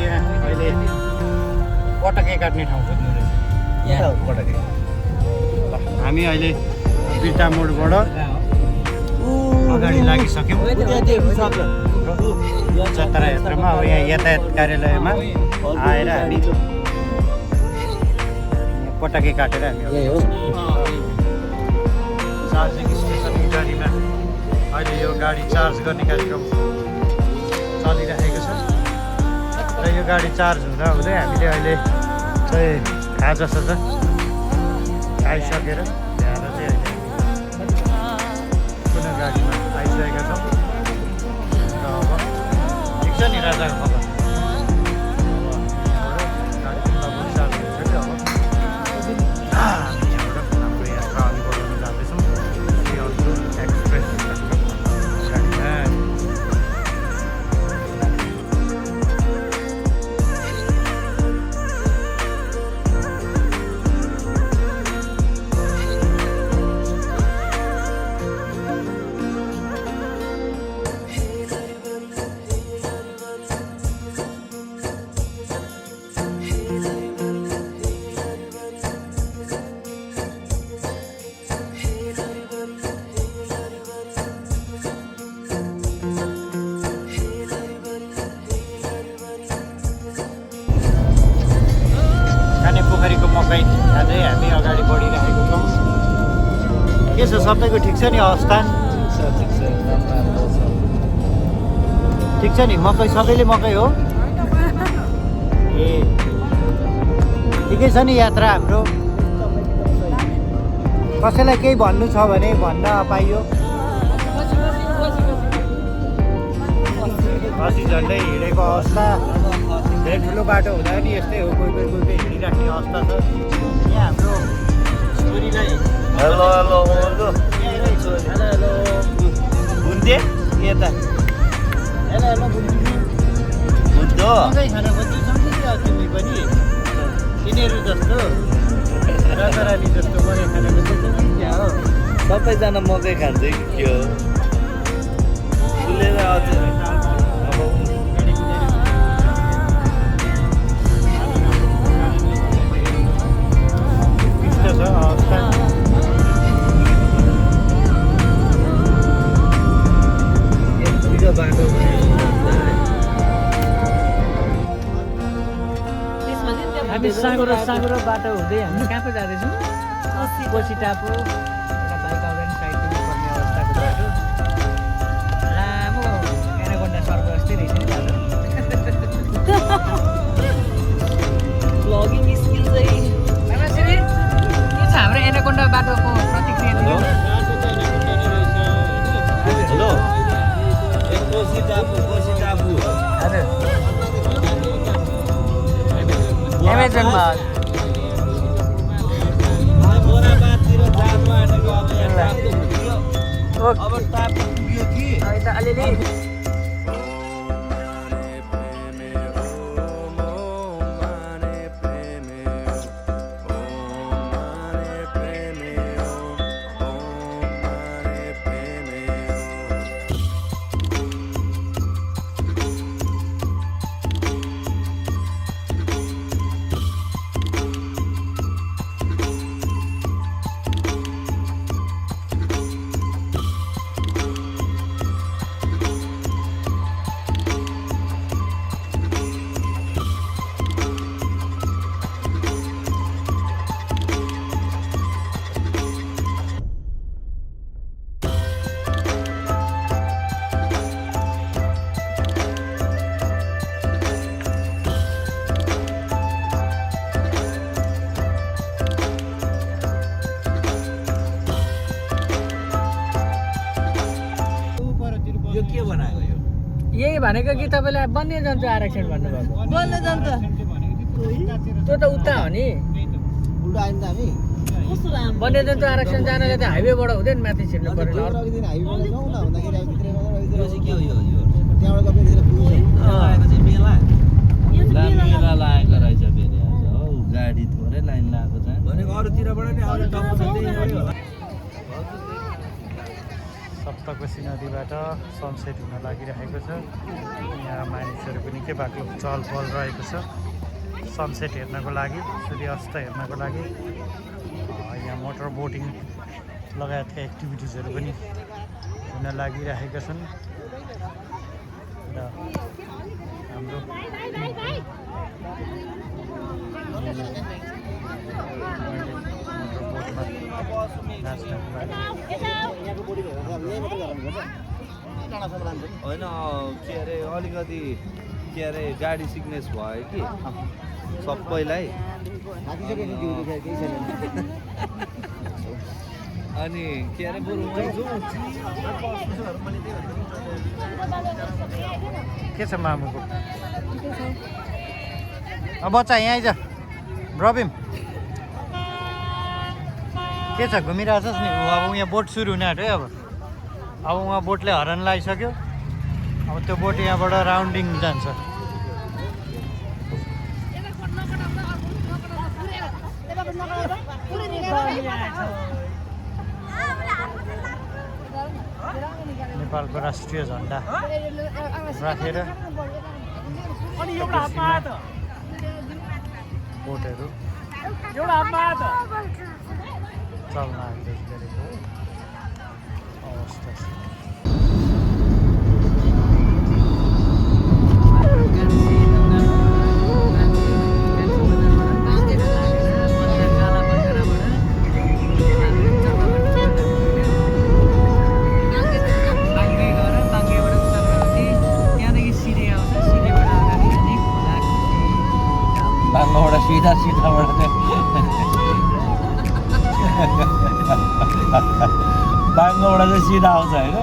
यहाँ अहिले पटके काट्ने ठाउँ खोज्नु रहेछ यहाँ पटके हामी अहिले बिर्ता मोडबाट अगाडि लागिसक्यौँ चतरा यात्रामा अब यहाँ यातायात कार्यालयमा आएर हामी पटके काटेर हामी चार्जिङ स्टेसनको गाडीमा अहिले यो गाडी चार्ज गर्ने कार्यक्रम चलिरहेको छ र यो गाडी चार्ज हुँदा हुँदै हामीले अहिले चाहिँ खाजासाजा खाइसकेर ल्याएर चाहिँ अहिले कुनै गाडीमा आइसकेका छौँ र अब ठिक छ नि राजाको खबर पोखरीको मकै खाँदै हामी अगाडि बढिरहेको छौँ के छ सबैको ठिक छ नि अवस्था ठिक छ नि मकै सबैले मकै हो ए ठिकै छ नि यात्रा हाम्रो कसैलाई केही भन्नु छ भने भन्न पाइयो पछि झन्डै हिँडेको अवस्था धेरै ठुलो बाटो हुँदा पनि यस्तै हो कोही कोही कोही हिँडिराख्ने अवस्था छ यहाँ हाम्रो छोरीलाई हेलो हेलो हेलो हेलो बुन्ते यता हेलो हेलो बुद्ध मकै खान खोजिसक्नु तिमी पनि तिनीहरू जस्तो रातारानी जस्तो मकै खान खोजिसक्नु क्या हो सबैजना मकै खान्छ कि के हो फुलेर अझ हामी साँगुरो बाटो हुँदै हामी कहाँ पो जाँदैछौँ कोसी टापु एउटा बाइक आउँदैन साइड दिनुपर्ने अवस्थाको बाटो लामो एनाकोन्डा सर्को जस्तै रहेछ नि बाटो भ्लगिङ स्किल चाहिँ के छ हाम्रो एनाकोन्डा बाटोको प्रतिक्रिया दिनु हेलो कोसी टापु हजुर एमेजनमा अब टापु पुग्यो कि अलिअलि यो के बनाएको यो यही भनेको कि तपाईँलाई वन्यजन्तु आरक्षण भन्नुभएको वन्यजन्तु त्यो त उता हो नि उल्टा आयौँ त हामी कस्तो लामो वन्यजन्तु आरक्षण जानलाई त हाइवेबाट हुँदैन माथि छिर्नु पर्यो हाइवेबाट जाउँ न भन्दाखेरि अब भित्र यो चाहिँ के हो यो त्यहाँबाट गएर पुग्छ लागेको चाहिँ मेला यो चाहिँ मेला लागेको रहेछ फेरि आज हौ गाडी थोरै लाइन लागेको छ भनेको अरूतिरबाट नि आउने टप्पो छ त्यही हो सप्तकोशी नदीबाट सनसेट हुन लागिरहेको छ। यहाँ मानिसहरू पनि के बाक्लो चहल पहल रहेको छ सनसेट हेर्नको लागि, सूर्यास्त हेर्नको लागि। यहाँ मोटर बोटिङ लगायतका एक्टिभिटिजहरू पनि हुन लागिरहेका छन् र हाम्रो नाच्नको लागि होइन के अरे अलिकति के अरे गाडी सिक्नेस भयो कि सबैलाई। अनि के अरे बरु के छ मामुको? अब बच्चा यहाँ आइज रबिम के छ घुमिरहेछस् नि? अब यहाँ बोट सुरु हुने आँट्यो है। अब उहाँ बोटले हरन लगाइसक्यो। अब त्यो बोट यहाँबाट राउन्डिङ जान्छ। नेपालको राष्ट्रिय झन्डा राखेर बोटहरू चल्न आइरहेको अवस्था छ। सीधाबाट बाङ्गोबाट चाहिँ सिधा आउँछ होइन।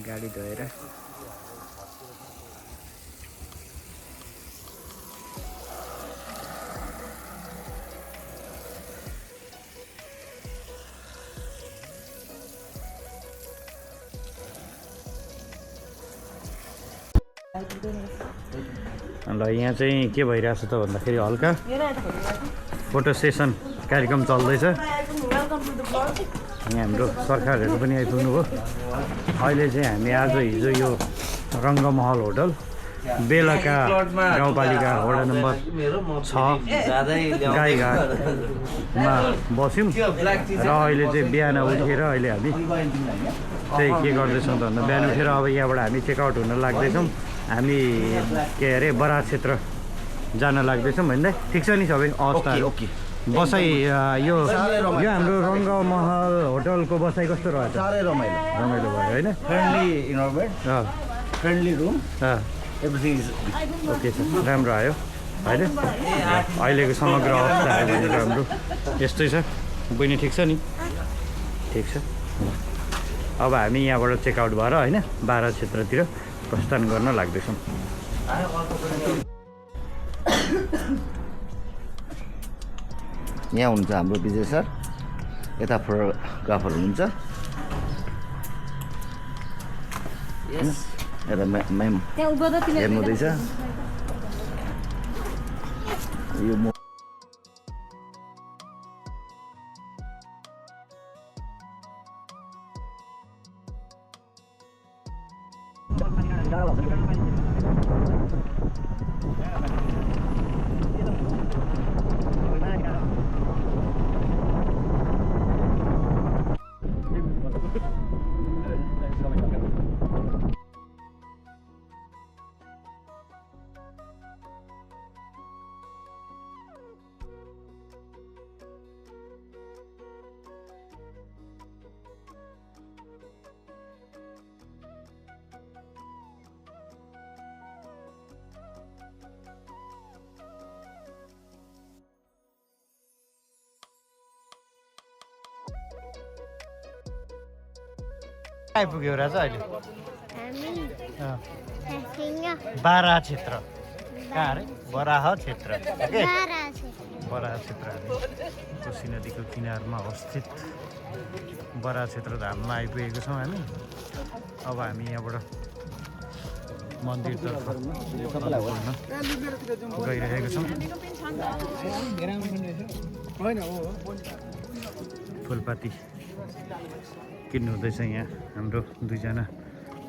गाडी धोएर ल यहाँ चाहिँ के भइरहेछ त भन्दाखेरि हल्का फोटो सेसन कार्यक्रम चल्दैछ। यहाँ हाम्रो सरकारहरू पनि आइपुग्नु भयो। अहिले चाहिँ हामी आज हिजो यो रङ्गमहल होटल बेलका गाउँपालिका वडा नम्बर 6 गाईघाटमा बस्यौँ र अहिले चाहिँ बिहान उठेर अहिले हामी चाहिँ के गर्दैछौँ त भन्दा बिहान उठेर अब यहाँबाट हामी चेकआउट हुन लाग्दैछौँ। हामी के अरे बरात क्षेत्र जान लाग्दैछौँ होइन। ठिक छ नि सबै अवस्थाहरू? बसाइ यो हाम्रो रङ्गमहल होटलको बसाइ कस्तो रहेछ? साह्रै रमाइलो रमाइलो भयो होइन? Friendly environment, friendly room, everything is okay छ, राम्रो आयो होइन? अहिलेको समग्र अवस्थाहरू भनेको हाम्रो यस्तै छ। बहिनी ठिक छ नि? ठिक छ। अब हामी यहाँबाट चेकआउट भएर होइन बारा क्षेत्रतिर प्रस्थान गर्न लाग्दैछौँ। यहाँ हुनुहुन्छ हाम्रो विजय सर, यता फोटोग्राफर हुनुहुन्छ, यता म्याम हेर्नुहुँदैछ। यो आइपुग्यो राजा अहिले अँ, बारा क्षेत्र कहाँ अरे बराह क्षेत्र ओके बराह क्षेत्र कोशी नदीको किनारमा अवस्थित बराह क्षेत्र धाममा आइपुगेको छौँ हामी अब हामी यहाँबाट मन्दिरतर्फ गइरहेको छौँ फुलपाती किन्नु हुँदैछ यहाँ हाम्रो दुईजना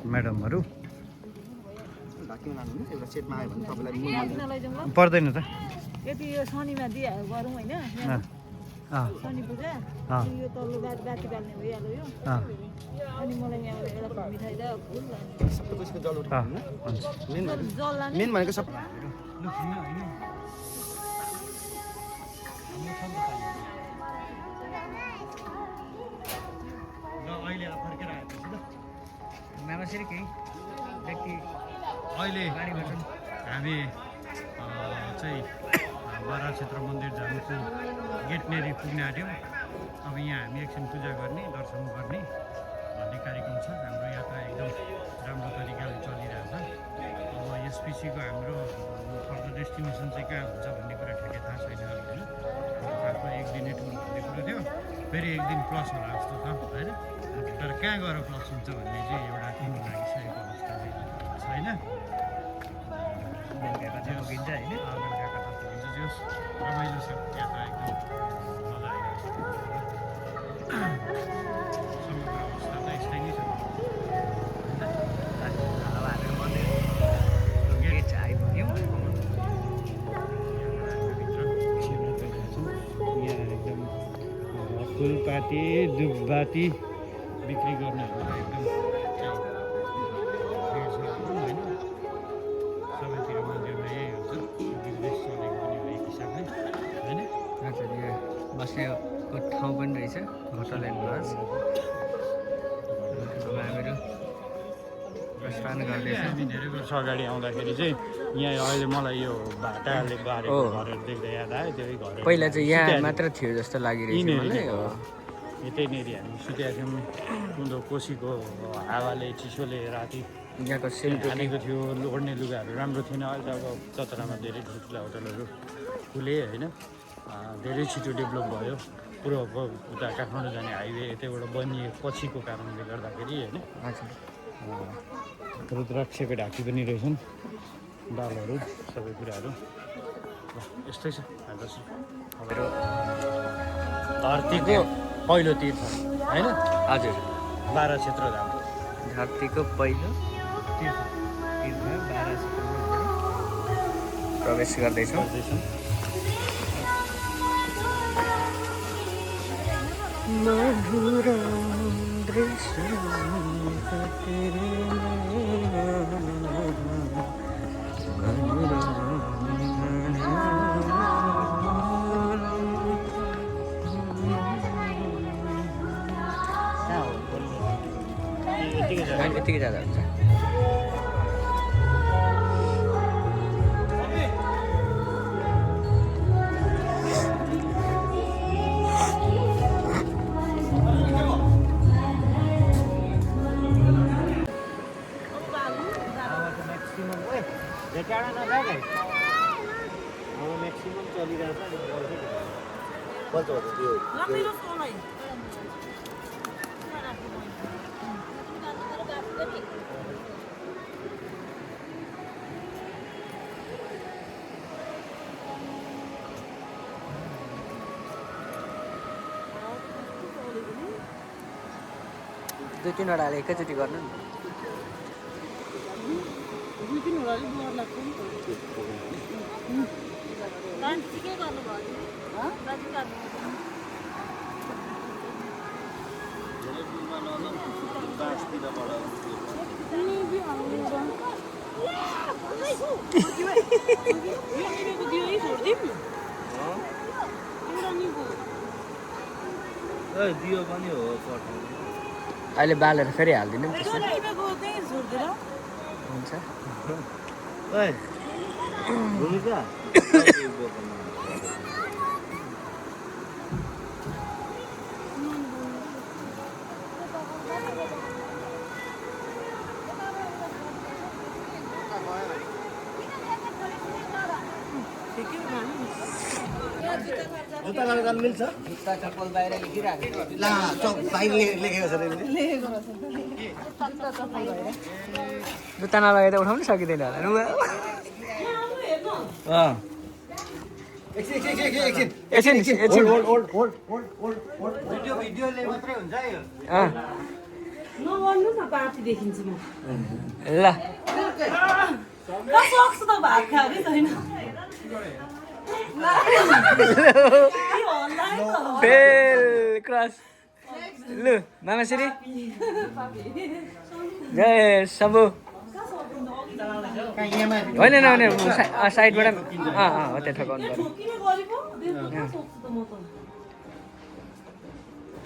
म्याडमहरू पर्दैन त यति यो शनिमा दिइहाल्यो गरौँ होइन शनि पूजा यो तल्लो बाती बाल्ने भइहाल्यो यो अनि मलाई यहाँबाट एउटा मिठाई र फुल जल लाने मेन भनेको सब अहिले फर्केर आएपछि ल मामासरी केही व्यक्ति अहिले गाडी गर्छन् हामी चाहिँ बराह क्षेत्र मन्दिर जानुको गेटनेरी पुग्न आँट्यौँ अब यहाँ हामी एकछिन पूजा गर्ने दर्शन गर्ने भन्ने कार्यक्रम छ हाम्रो यात्रा एकदम राम्रो तरिकाले चलिरहेछ अब यसपछिको हाम्रो फर्दर डेस्टिनेसन चाहिँ कहाँ हुन्छ भन्ने कुरा ठ्याक्कै थाहा छैन होइन खासमा एक दिनै टुर भन्ने कुरो थियो फेरि एक दिन प्लस होला जस्तो छ होइन तर कहाँ गएर प्लस हुन्छ भन्ने चाहिँ एउटा टिम लागिसकेको अवस्था चाहिँ छैन बेलुका कता पुगिन्छ होइन बेलुका कता पुगिन्छ जोस् रमाइलो छ यात्रा एकदम मजा आइरहेको छ समग्र अवस्था त यस्तै नै छ अब हामी मन्दिर गेट आइपुग्यौँ यहाँ एकदम फुलपाती धुपबाती बिक्री गर्नेहरू एकदम भिड छ होइन सबैतिर मन्दिरमा यही हुन्छ बिजनेस चलेको पनि हो एक हिसाबले होइन हजुर यहाँ बस्नेको ठाउँ पनि रहेछ होटल एन्ड लज अब हामीहरू प्रस्थान गर्दैछौँ हामी धेरै वर्ष अगाडि आउँदाखेरि चाहिँ यहाँ अहिले मलाई यो भाटाले बारेको घरहरू देख्दा याद आयो त्यही घर पहिला चाहिँ यहाँ मात्र थियो जस्तो लागिरहेछ मलाई हो यतैनिर हामी सुतेका थियौँ उँधो कोसीको हावाले चिसोले राति यहाँको सेलरोटी हानेको थियो ओढ्ने लुगाहरू राम्रो थिएन अहिले त अब चतरामा धेरै ठुल्ठुला होटलहरू खुले होइन धेरै छिटो डेभलप भयो पूर्वको उता काठमाडौँ जाने हाइवे यतैबाट बनिए पछिको कारणले गर्दाखेरि होइन हजुर रुद्राक्षको ढाकी पनि रहेछन् दालहरू सबै कुराहरू यस्तै छ आज हाम्रो धरतीको पहिलो तीर्थ होइन हजुर बारा क्षेत्र धाम धरतीको पहिलो तीर्थ बारा प्रवेश गर्दैछौँ गर्दैछौँ मधुर दृश्य यतिकै जाँदा हुन्छ टाढा नजाने अब म्याक्सिमम् चलिरहेछ दुई तिनवटाले एकैचोटि गर्नु नि दियो पनि हो अहिले बालेर फेरि हालिदिनु नि त्यसमा हुन्छ भूमिका जुत्ता लगाएर जानु मिल्छ जुत्ता चप्पल बाहिर लेखिरहेको ला चौक भाइ लेखेको छ त्यसले जुत्ता नलगाए त उठाउनु सकिँदैन होला एकछिन भिडियोले मात्रै हुन्छ है यो नगर्नु न पार्टी देखिन्छ म ल सक्छु त भात खाएकै छैन फेल क्रस लु मामाश्री जय शम्भु होइन साइडबाट हो त्यहाँ ठकाउनु पर्यो किन गरेको सक्छु त म त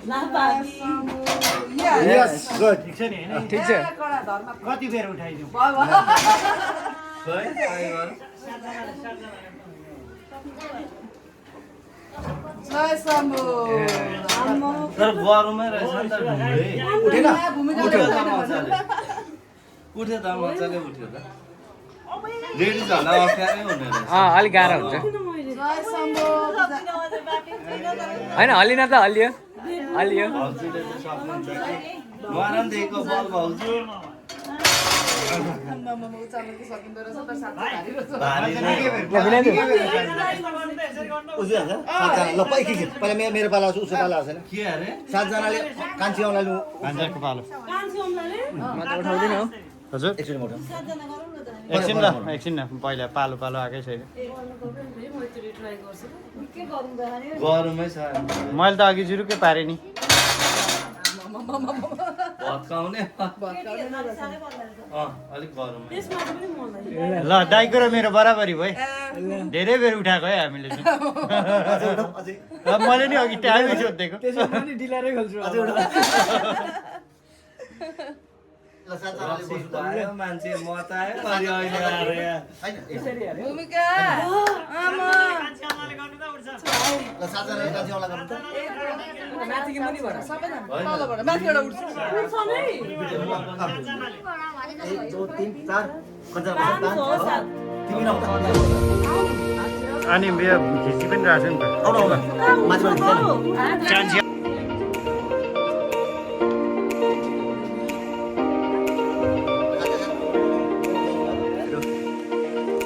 ला बाबी यस गुड ठिक छ नि होइन ठिक छ कति बेर उठाइदिउँ तर गरमै रहेछ नि त उठ्यो त मजाले उठ्यो त रेडी छ होला अप्ठ्यारै हुने रहेछ अलिक गाह्रो हुन्छ होइन हल्लिन त हल्लियो भाउजूले त सक्नुहुन्छ कि मरानदेखिको बल भाउजू भारी नै ल पहिला मेरो पाला उसो पाला छैन के अरे 7 जनाले कान्छी औँला लु भान्जाको पालो म त उठाउँदिनँ हो हजुर एकचोटि मोटो एकछिन न पहिला पालो आएकै छैन गरमै छ मैले त अघि जुरुकै पारेँ नि भत्काउने अलिक गरमै ल दाइको र मेरो बराबरी भयो धेरै बेर उठाएको है हामीले चाहिँ मैले नि अघि टाइमै सोधिदिएको डिलरै खोल्छु भयो मान्छे मतायो अनि अहिले आएर यहाँ भूमिका आमा ल 7 जनाले कान्छी औँला गर्नु त माथि कि मुनिबाट तलबाट माथिबाट उठ्छ नै 1 2 3 4 कन्जा तिमी न अनि बिहा खिची पनि रहेछ नि त आउन माथिबाट कान्छी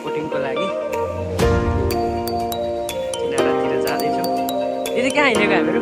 बोटिङको लागि किनारातिर जाँदैछौँ यो चाहिँ कहाँ हिँडेको हामीहरू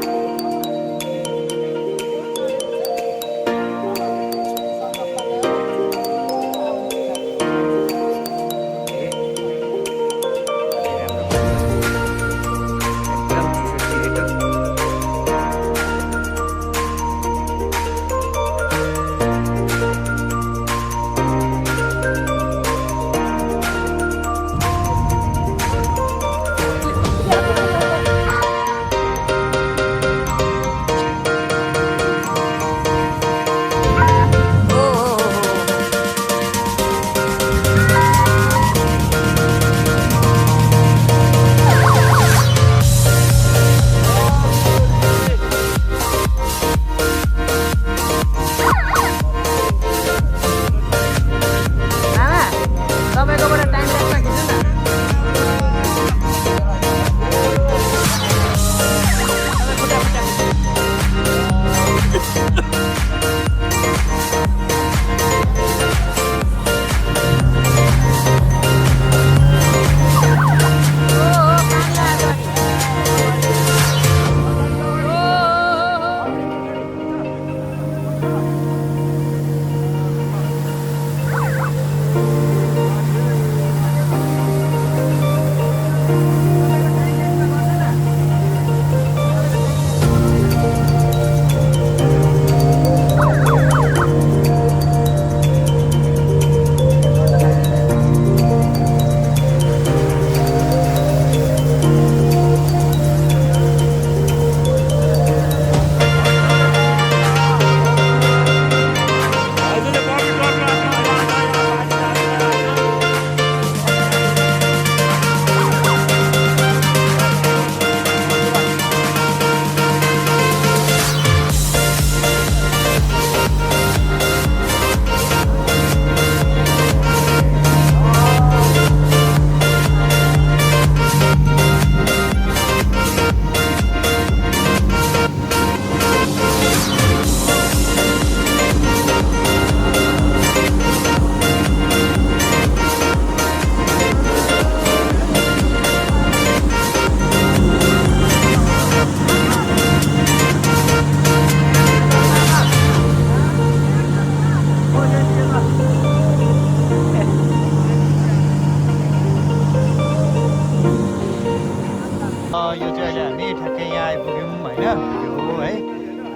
यो चाहिँ अहिले हामी ठ्याक्कै यहाँ आइपुग्यौँ होइन यो है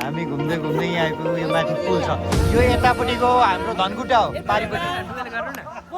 हामी घुम्दै घुम्दै यहाँ आइपुग्यौँ यो माथि पुल छ यो यतापट्टिको हाम्रो धनकुटा हो पारिपट्टि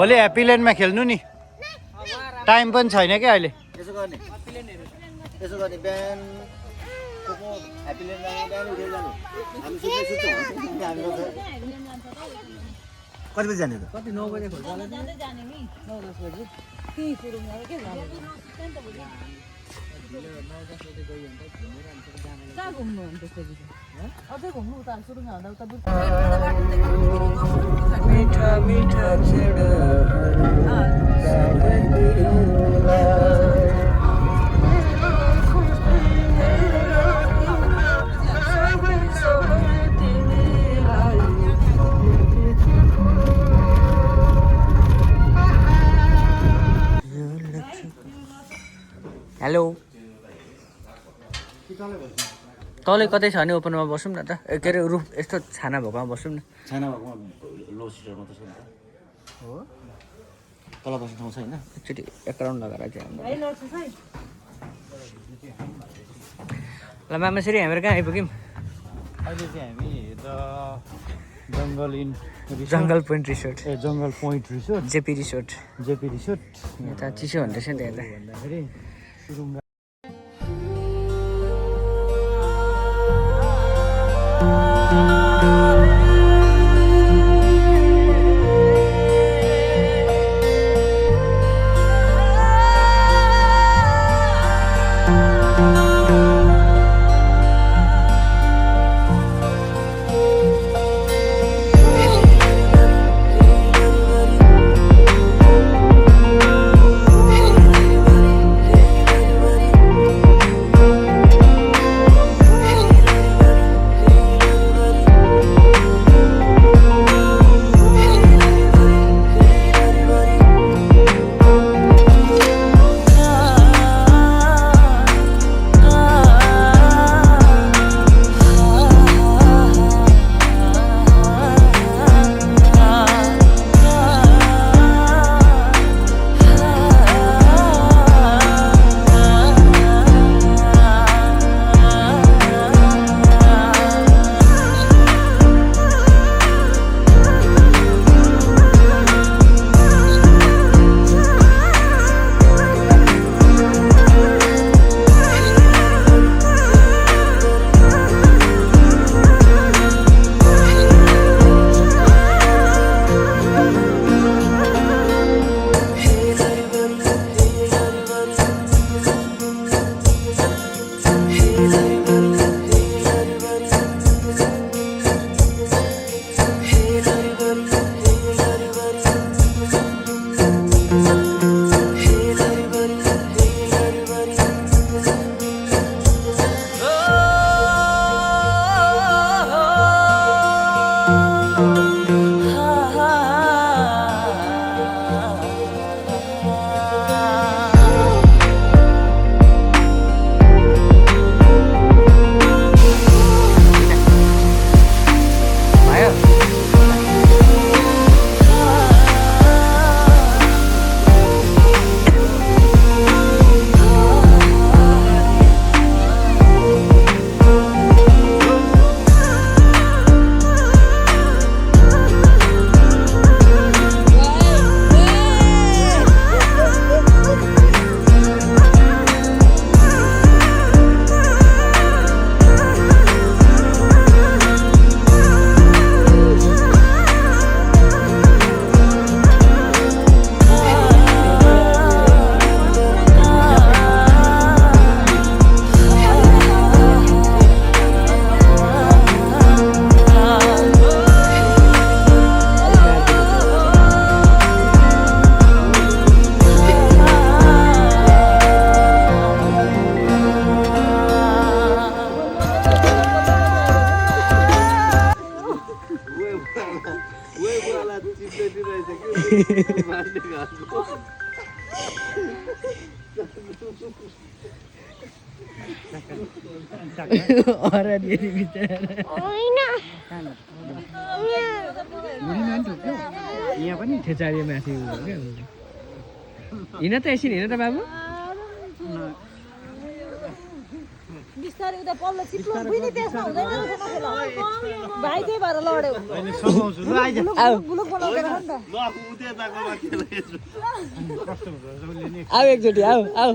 भोलि ह्याप्पी ल्यान्डमा खेल्नु नि टाइम पनि छैन क्या अहिले यसो गर्ने बिहान ह्याप्पी ल्यान्ड जाने बिहान उठेर जाने हामी सुत्दै सुत्छौँ कति बजी जाने त कति 9 बजे खोल्छ होला जाँदै जाने नि 9-10 बजे त्यही सुरुङ के जाने त भोलि 9-10 बजे गयो भने त घुमेर अनि फेरि जाने कहाँ घुम्नु अनि त्यसपछि अझै घुम्नु उता सुरुङ भन्दा उता मीठा मीठा हेलो तलै कतै छ भने ओपनमा बसौँ न त के अरे रुफ यस्तो छाना भएकोमा बसौँ न छाना भएकोमा लो सिटरमा त छ नि त हो तल बस्ने ठाउँ छैन एकचोटि एक राउन्ड लगाएर चाहिँ ल मामा श्री हामीहरू कहाँ आइपुग्यौँ अहिले चाहिँ हामी द जङ्गल इन जङ्गल पोइन्ट रिसोर्ट जङ्गल point resort JP resort JP resort यता चिसो हुँदैछ नि त्यहाँ त भन्दाखेरि सुरुङ यहाँ पनि ठेचारी माथि हिँड त एकछिन हिँड त बाबु बिस्तारै उता पल्लो चिप्लो पनि त्यसमा हुँदैन भाइ त्यही भएर लड्यो बुलुक बनाउँदैन नि त आऊ एकचोटि आऊ आऊ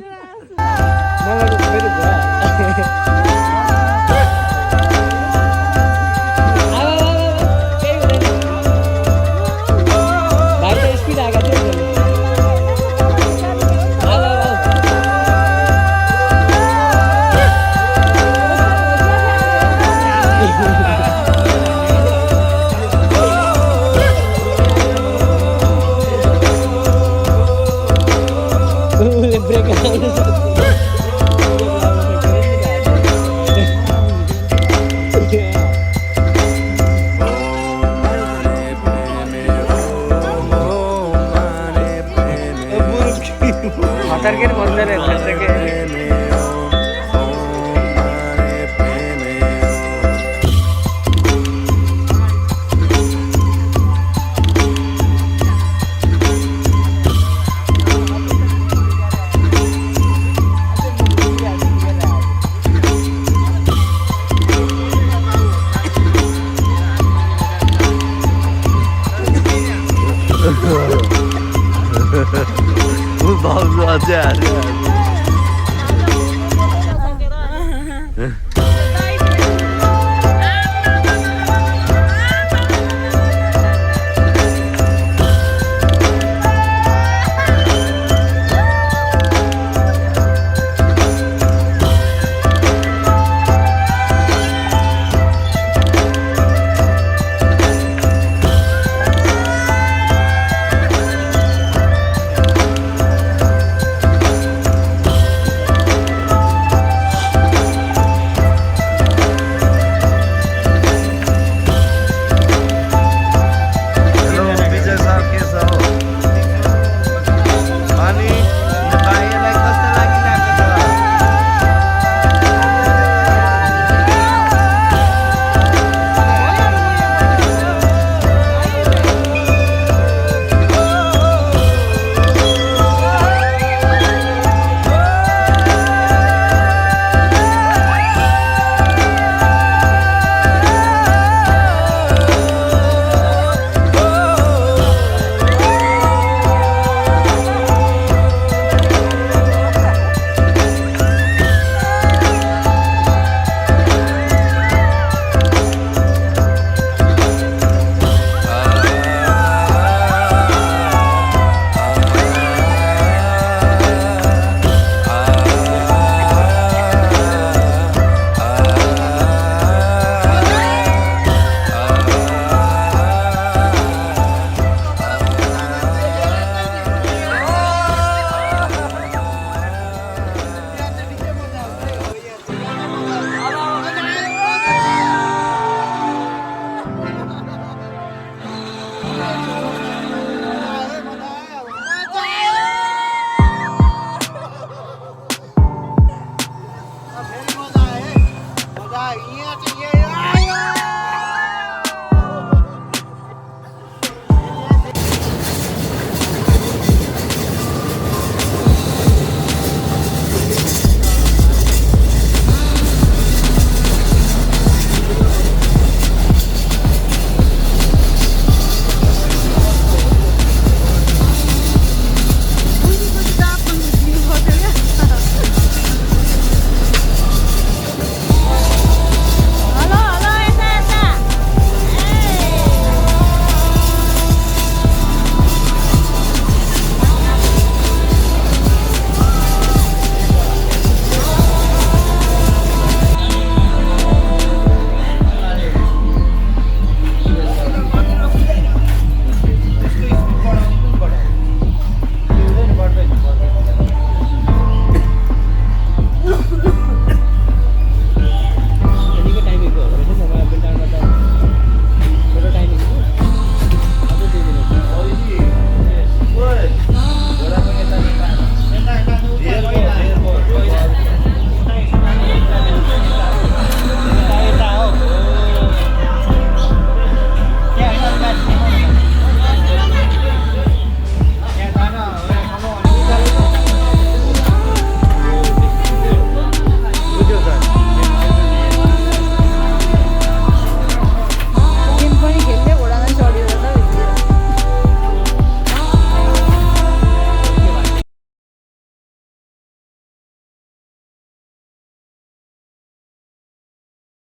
हतार के भन्दै रहेछ भाउजू अझै हाल्यो सकेर